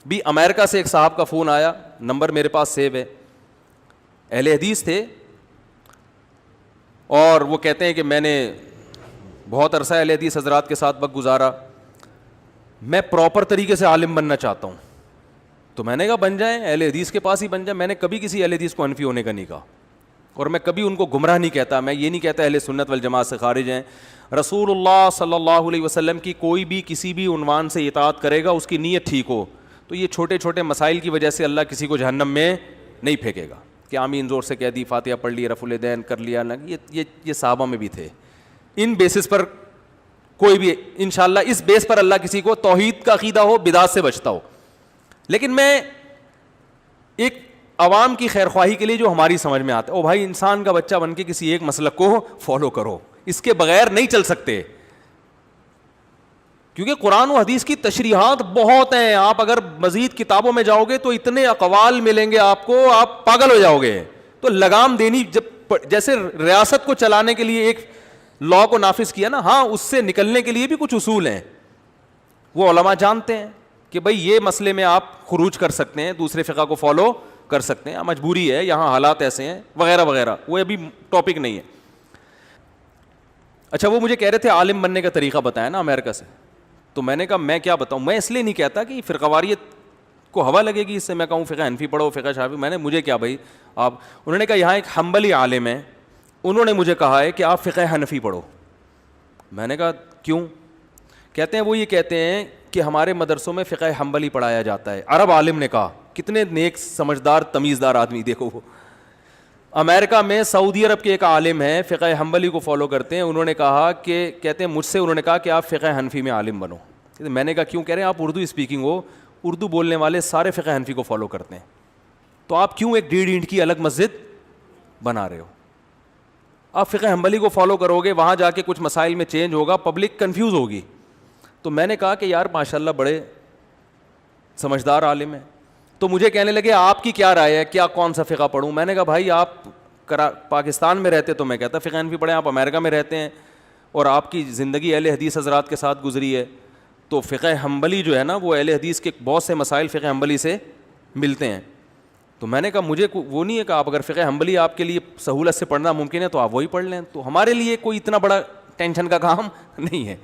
بھی امریکہ سے ایک صاحب کا فون آیا, نمبر میرے پاس سیو ہے, اہل حدیث تھے, اور وہ کہتے ہیں کہ میں نے بہت عرصہ اہل حدیث حضرات کے ساتھ وقت گزارا, میں پراپر طریقے سے عالم بننا چاہتا ہوں. تو میں نے کہا بن جائیں, اہل حدیث کے پاس ہی بن جائیں. میں نے کبھی کسی اہل حدیث کو حنفی ہونے کا نہیں کہا, اور میں کبھی ان کو گمراہ نہیں کہتا. میں یہ نہیں کہتا اہل سنت والجماعت سے خارج ہیں. رسول اللہ صلی اللہ علیہ وسلم کی کوئی بھی کسی بھی عنوان سے اطاعت کرے گا, اس کی نیت ٹھیک ہو, تو یہ چھوٹے چھوٹے مسائل کی وجہ سے اللہ کسی کو جہنم میں نہیں پھینکے گا. کہ آمین زور سے کہہ دی, فاتحہ پڑھ لی, رفع الیدین کر لیا, یہ صحابہ میں بھی تھے. ان بیسس پر کوئی بھی انشاءاللہ اس بیس پر اللہ کسی کو توحید کا عقیدہ ہو, بدعت سے بچتا ہو. لیکن میں ایک عوام کی خیر خواہی کے لیے جو ہماری سمجھ میں آتا ہے, او بھائی انسان کا بچہ بن کے کسی ایک مسلک کو فالو کرو, اس کے بغیر نہیں چل سکتے. کیونکہ قرآن و حدیث کی تشریحات بہت ہیں, آپ اگر مزید کتابوں میں جاؤ گے تو اتنے اقوال ملیں گے آپ کو, آپ پاگل ہو جاؤ گے. تو لگام دینی, جب جیسے ریاست کو چلانے کے لیے ایک لا کو نافذ کیا نا, ہاں اس سے نکلنے کے لیے بھی کچھ اصول ہیں. وہ علماء جانتے ہیں کہ بھئی یہ مسئلے میں آپ خروج کر سکتے ہیں, دوسرے فقہ کو فالو کر سکتے ہیں, مجبوری ہے, یہاں حالات ایسے ہیں وغیرہ وغیرہ. وہ ابھی ٹاپک نہیں ہے. اچھا, وہ مجھے کہہ رہے تھے عالم بننے کا طریقہ بتایا نا امریکہ سے. تو میں نے کہا میں کیا بتاؤں, میں اس لیے نہیں کہتا کہ فرقہ واریت کو ہوا لگے گی اس سے میں کہوں فقہ حنفی پڑھو, فقہ شافعی. میں نے مجھے کیا بھائی آپ, انہوں نے کہا یہاں ایک حنبلی عالم ہے, انہوں نے مجھے کہا ہے کہ آپ فقہ حنفی پڑھو. میں نے کہا کیوں؟ کہتے ہیں وہ یہ کہتے ہیں کہ ہمارے مدرسوں میں فقہ حنبلی پڑھایا جاتا ہے. عرب عالم نے کہا, کتنے نیک سمجھدار تمیزدار آدمی, دیکھو وہ امریکہ میں سعودی عرب کے ایک عالم ہیں, فقہ حنبلی کو فالو کرتے ہیں. انہوں نے کہا کہ کہتے ہیں مجھ سے انہوں نے کہا کہ آپ فقہ حنفی میں عالم بنو. میں نے کہا کیوں؟ کہہ رہے ہیں آپ اردو اسپیکنگ ہو, اردو بولنے والے سارے فقہ حنفی کو فالو کرتے ہیں, تو آپ کیوں ایک 1.5 اینٹ کی الگ مسجد بنا رہے ہو؟ آپ فقہ حنبلی کو فالو کرو گے, وہاں جا کے کچھ مسائل میں چینج ہوگا, پبلک کنفیوز ہوگی. تو میں نے کہا کہ یار ماشاءاللہ بڑے سمجھدار عالم ہیں. تو مجھے کہنے لگے آپ کی کیا رائے ہے, کیا کون سا فقہ پڑھوں؟ میں نے کہا بھائی آپ پاکستان میں رہتے تو میں کہتا فقہ حنفی پڑھیں, آپ امریکہ میں رہتے ہیں اور آپ کی زندگی اہل حدیث حضرات کے ساتھ گزری ہے, تو فقہ حنبلی جو ہے نا وہ اہل حدیث کے بہت سے مسائل فقہ حنبلی سے ملتے ہیں. تو میں نے کہا مجھے وہ نہیں ہے کہ آپ اگر فقہ حنبلی آپ کے لیے سہولت سے پڑھنا ممکن ہے تو آپ وہی پڑھ لیں, تو ہمارے لیے کوئی اتنا بڑا ٹینشن کا کام نہیں ہے.